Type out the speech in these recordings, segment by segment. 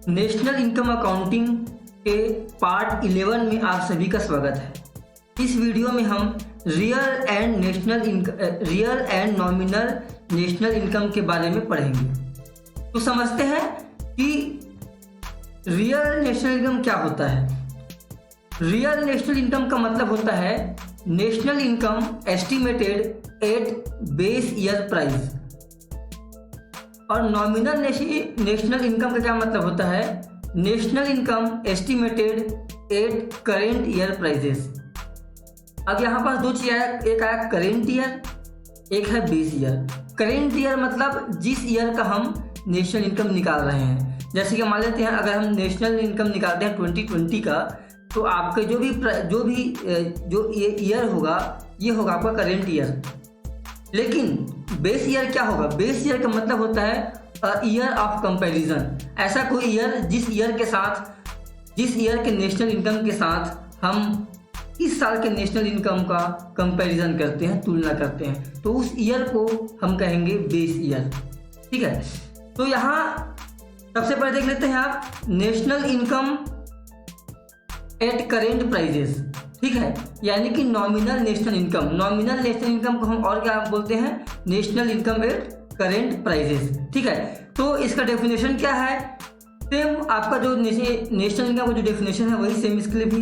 National income accounting के part 11 में आप सभी का स्वागत है। इस वीडियो में हम real and nominal national income के बारे में पढ़ेंगे। तो समझते हैं कि रियल नेशनल इनकम क्या होता है। रियल नेशनल इनकम का मतलब होता है national income estimated at base year price. और नॉमिनल नेशनल इनकम का क्या मतलब होता है, national income estimated at current year prices. अब यहाँ पास दो चीज़ आया, एक आया करेंट ईयर, एक है बेस ईयर। करेंट ईयर मतलब जिस ईयर का हम नेशनल इनकम निकाल रहे हैं। जैसे कि मान लेते हैं अगर हम नेशनल इनकम निकालते हैं 2020 का, तो आपके जो ये ईयर होगा ये होगा आपका करेंट ईयर। लेकिन बेस ईयर क्या होगा, बेस ईयर का मतलब होता है ईयर ऑफ कंपैरिजन। ऐसा कोई ईयर जिस ईयर के नेशनल इनकम के साथ हम इस साल के नेशनल इनकम का कंपैरिजन करते हैं, तुलना करते हैं, तो उस ईयर को हम कहेंगे बेस ईयर। ठीक है, तो यहाँ सबसे पहले देख लेते हैं आप national income at current prices. ठीक है, यानी कि nominal national income. Nominal national income को हम और क्या बोलते हैं, national income at current prices. ठीक है, तो इसका डेफिनेशन क्या है, सेम आपका जो नेशनल इनकम का जो डेफिनेशन है वही सेम इसके लिए भी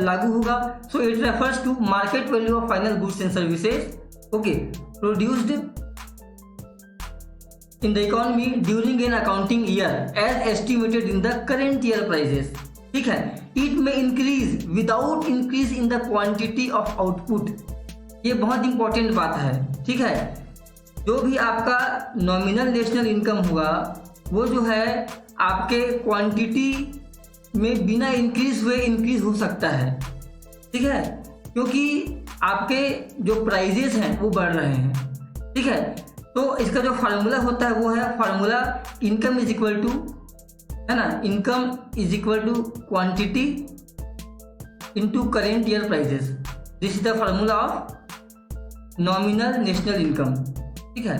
लागू होगा। So it refers to market value of final goods and services okay produced in the economy during an accounting year as estimated in the current year prices. ठीक है, इट में increase without increase in the quantity of output. ये बहुत important बात है। ठीक है, जो भी आपका नॉमिनल नेशनल इनकम होगा वो जो है आपके क्वांटिटी में बिना इंक्रीज हुए इंक्रीज हो सकता है। ठीक है, क्योंकि आपके जो प्राइजेस हैं वो बढ़ रहे हैं। ठीक है, तो इसका जो फार्मूला होता है वो है formula income is equal to, है ना, income is equal to quantity into current year prices. This is the formula of nominal national income. ठीक है,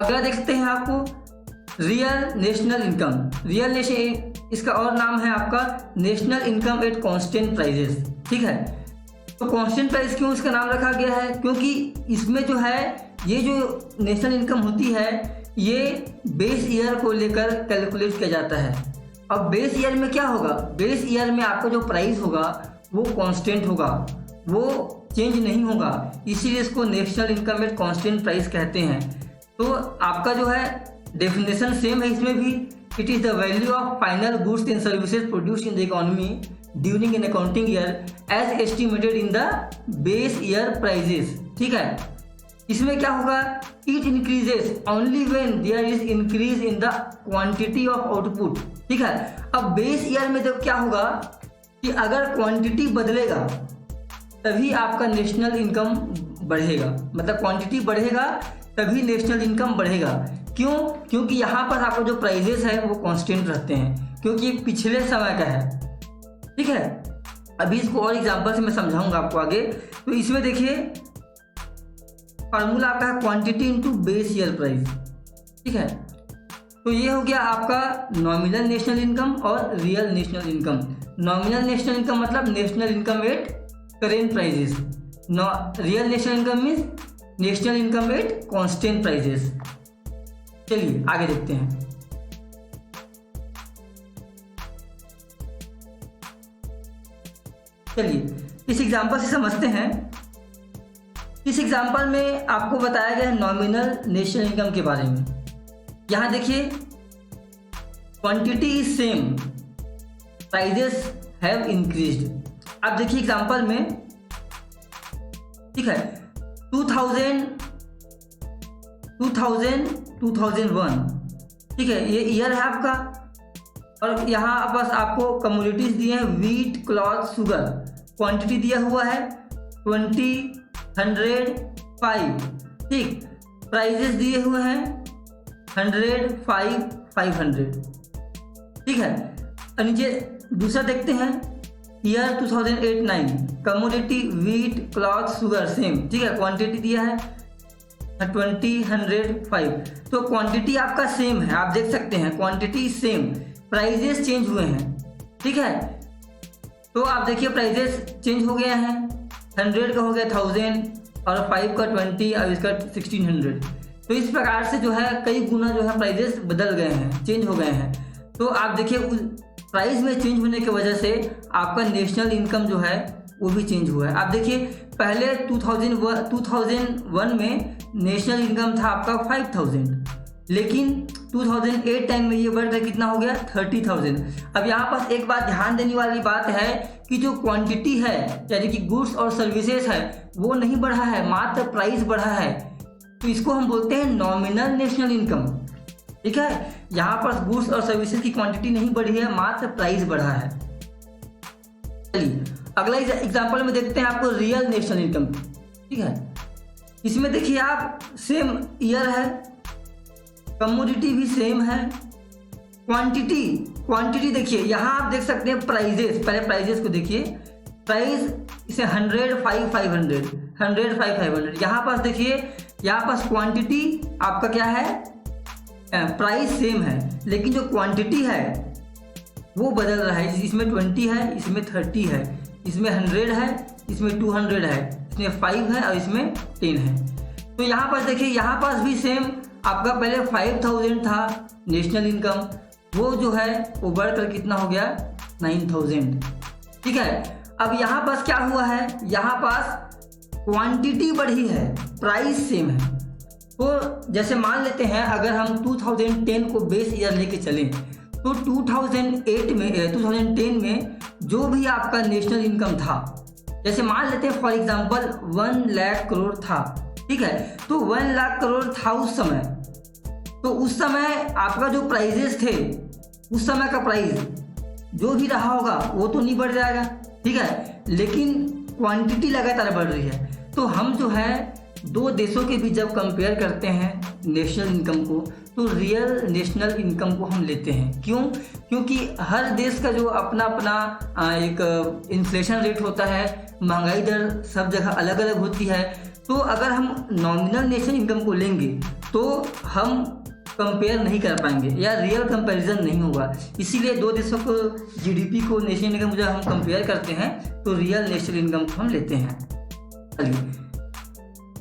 अगला देखते हैं आपको real national income. Real national इसका और नाम है आपका national income at constant prices. ठीक है, तो कांस्टेंट प्राइस क्यों इसका नाम रखा गया है, क्योंकि इसमें जो है ये जो नेशनल इनकम होती है ये बेस ईयर को लेकर कैलकुलेट किया जाता है। अब बेस ईयर में क्या होगा, बेस ईयर में आपका जो प्राइस होगा वो कांस्टेंट होगा, वो चेंज नहीं होगा, इसीलिए इसको national income at constant price कहते हैं। तो आपका जो है डेफिनेशन सेम है इसमें भी, it is the value of final goods and services produced in the economy during an accounting year as estimated in the base year prices. ठीक है, इसमें क्या होगा, it increases only when there is increase in the quantity of output. ठीक है, अब base year में जब क्या होगा कि अगर क्वांटिटी बदलेगा तभी आपका नेशनल इनकम बढ़ेगा, मतलब क्वांटिटी बढ़ेगा तभी नेशनल इनकम बढ़ेगा। क्यों, क्योंकि यहाँ पर आपको जो प्राइजेस है वो कांस्टेंट रहते हैं, क्योंकि ये पिछले समय का है। ठीक है, अभी इसको और एग्जांपल से मैं समझाऊंगा आपको आगे। तो इसमें देखिए फार्मूला आपका है quantity into base year price. ठीक है, तो ये हो गया आपका नॉमिनल नेशनल इनकम और real national income. Nominal national income मतलब national income at current prices, real national income means national income at constant prices. चलिए आगे देखते हैं। चलिए इस एग्जांपल से समझते हैं। इस एग्जांपल में आपको बताया गया है नॉमिनल नेशनल इनकम के बारे में। यहां देखिए quantity is same, prices have increased. अब देखिए एग्जांपल में, ठीक है, 2001, ठीक है, ये ईयर है आपका। और यहाँ बस आपको कमोडिटीज दिए हैं, वीट, क्लॉथ, शुगर। क्वांटिटी दिया हुआ है 20, 100, 5। ठीक, प्राइजेस दिए हुए हैं 100, 5, 500। ठीक है, और नीचे दूसरा देखते हैं year 2008-9, commodity wheat, cloth, sugar same. ठीक है, क्वांटिटी दिया है 20, 105। तो क्वांटिटी आपका सेम है, आप देख सकते हैं क्वांटिटी सेम, प्राइजेस चेंज हुए हैं, ठीक है। तो आप देखिए प्राइजेस चेंज हो गया है, 100 का हो गया 1000 और 5 का 20 और इसका 1600। तो इस प्रकार से जो है कई गुना जो है प्राइजेस बदल गए हैं, चेंज हो गए हैं। तो आप देखिए प्राइस में चेंज होने की वजह से आपका नेशनल इनकम जो है वो भी चेंज हुआ है। आप देखिए पहले 2001 में नेशनल इनकम था आपका 5000, लेकिन 2008 टाइम में ये बढ़कर कितना हो गया 30,000। अब यहाँ पर एक बात ध्यान देने वाली बात है कि जो क्वांटिटी है यानी कि गुड्स और सर्विसेज है वो नहीं बढ़ा है, मात्र प्राइस बढ़ा है। तो इसको हम बोलते हैं नॉमिनल नेशनल इनकम, ठीक है। यहाँ पर गुड्स और सर्विसेज की क्वांटिटी नहीं बढ़ी है, मात्र प्राइस बढ़ा है। चलिए अगला एग्जांपल में देखते हैं आपको रियल नेशनल इनकम, ठीक है। इसमें देखिए आप सेम ईयर है, कमोडिटी भी सेम है, क्वांटिटी देखिए यहाँ आप देख सकते हैं प्राइजेस, पहले प्राइजेस को देखिए, प्राइस इसे 100, 5, 500, 100, 5, 500। यहाँ पास देखिए, यहाँ पास क्वांटिटी आपका क्या है, प्राइस सेम है, लेकिन जो क्वांटिटी है वो बदल रहा है। इसमें 20 है, इसमें 30 है, इसमें 100 है, इसमें 200 है, इसमें 5 है और इसमें 10 है। तो यहाँ पास देखिए, यहाँ पास भी सेम आपका पहले 5000 था नेशनल इनकम, वो जो है वो बढ़कर कितना हो गया 9000, ठीक है। अब यहाँ पास क्या हुआ है, यहाँ पास क्वांटिटी बढ़ी है, प्राइस सेम है। तो जैसे मान लेते हैं अगर हम 2010 को बेस ईयर लेके चलें तो 2010 में जो भी आपका नेशनल इनकम था, जैसे मान लेते हैं फॉर एग्जांपल 1 लाख करोड़ था, ठीक है। तो 1 लाख करोड़ था उस समय, तो उस समय आपका जो प्राइजेस थे, उस समय का प्राइस जो भी रहा होगा वो तो नहीं बढ़ जाएगा, ठीक है, लेकिन क्वांटिटी लगातार बढ़ रही है। तो हम जो है दो देशों के बीच जब कंपेयर करते हैं नेशनल इनकम को, तो रियल नेशनल इनकम को हम लेते हैं। क्यों? क्योंकि हर देश का जो अपना अपना एक इन्फ्लेशन रेट होता है, महंगाई दर सब जगह अलग अलग होती है। तो अगर हम नॉमिनल नेशनल इनकम को लेंगे तो हम कंपेयर नहीं कर पाएंगे या रियल कंपैरिजन नहीं होगा। इसीलिए दो देशों को जीडीपी को, नेशनल इनकम जब हम कंपेयर करते हैं तो रियल नेशनल इनकम को हम लेते हैं। चलिए,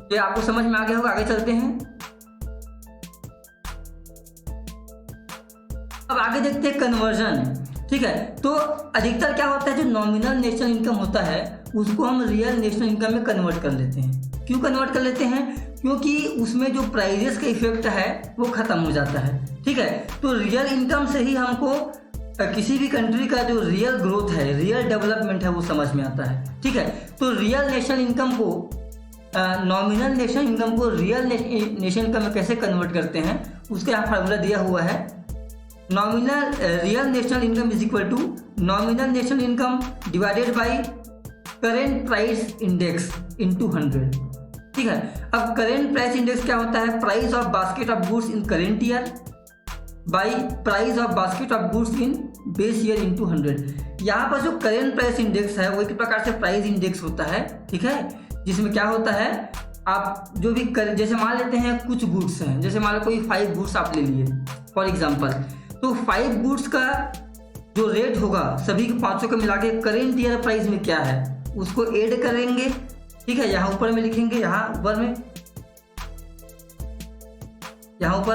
तो आपको समझ में आ गया होगा, आगे चलते हैं। अब आगे देखते हैं कन्वर्जन, ठीक है। तो अधिकतर क्या होता है, जो नॉमिनल नेशनल इनकम होता है उसको हम रियल नेशनल इनकम में कन्वर्ट कर लेते हैं। क्यों कन्वर्ट कर लेते हैं? क्योंकि उसमें जो प्राइजेस का इफेक्ट है वो खत्म हो जाता है, ठीक है। तो रियल इनकम से ही हमको किसी भी कंट्री का जो रियल ग्रोथ है, रियल डेवलपमेंट है वो समझ में आता है, ठीक है। तो रियल नेशनल इनकम को, नॉमिनल नेशनल इनकम को रियल नेशनल इनकम में कैसे कन्वर्ट करते हैं उसका यहाँ फार्मूला दिया हुआ है। Nominal real national income is equal to nominal national income divided by current price index into 100, ठीक है। अब करेंट प्राइस इंडेक्स क्या होता है? Price of basket of goods in current year by price of basket of goods in base year into 100। यहाँ पर जो current price index है वो एक प्रकार से प्राइस इंडेक्स होता है, ठीक है, जिसमें क्या होता है, आप जो भी जैसे मान लेते हैं कुछ गुड्स हैं, जैसे मान लो कोई 5 गुड्स आप ले लिए फॉर एग्जांपल, तो 5 गुड्स का जो रेट होगा सभी के 500 को मिला के करेंट ईयर प्राइस में क्या है उसको ऐड करेंगे, ठीक है। यहाँ ऊपर में लिखेंगे, यहाँ ऊपर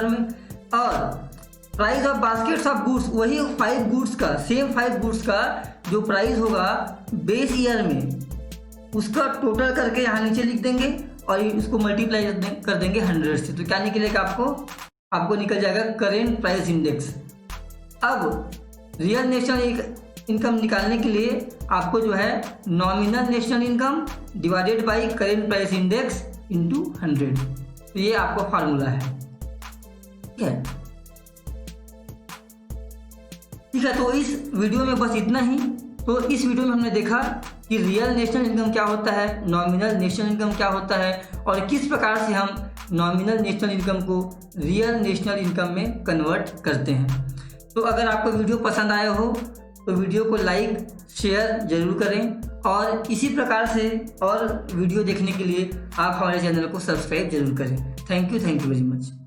में, और price of baskets of goods, वही 5 गुड्स का, सेम 5 गुड्स का जो प्राइस होगा बेस ईयर में उसका टोटल करके यहाँ नीचे लिख देंगे और उसको मल्टीप्लाई कर देंगे 100 से। तो क्या निकलेगा आपको निकल जाएगा करेंट प्राइस इंडेक्स। अब रियल नेशनल इनकम निकालने के लिए आपको जो है nominal national income divided by current price index into 100, तो ये आपका फार्मूला है, ठीक है। तो इस वीडियो में बस इतना ही। तो इस वीडियो में हमने देखा कि रियल नेशनल इनकम क्या होता है, नॉमिनल नेशनल इनकम क्या होता है और किस प्रकार से हम नॉमिनल नेशनल इनकम को रियल नेशनल इनकम में कन्वर्ट करते हैं। तो अगर आपको वीडियो पसंद आया हो तो वीडियो को लाइक शेयर जरूर करें और इसी प्रकार से और वीडियो देखने के लिए आप हमारे चैनल को सब्सक्राइब जरूर करें। Thank you very much.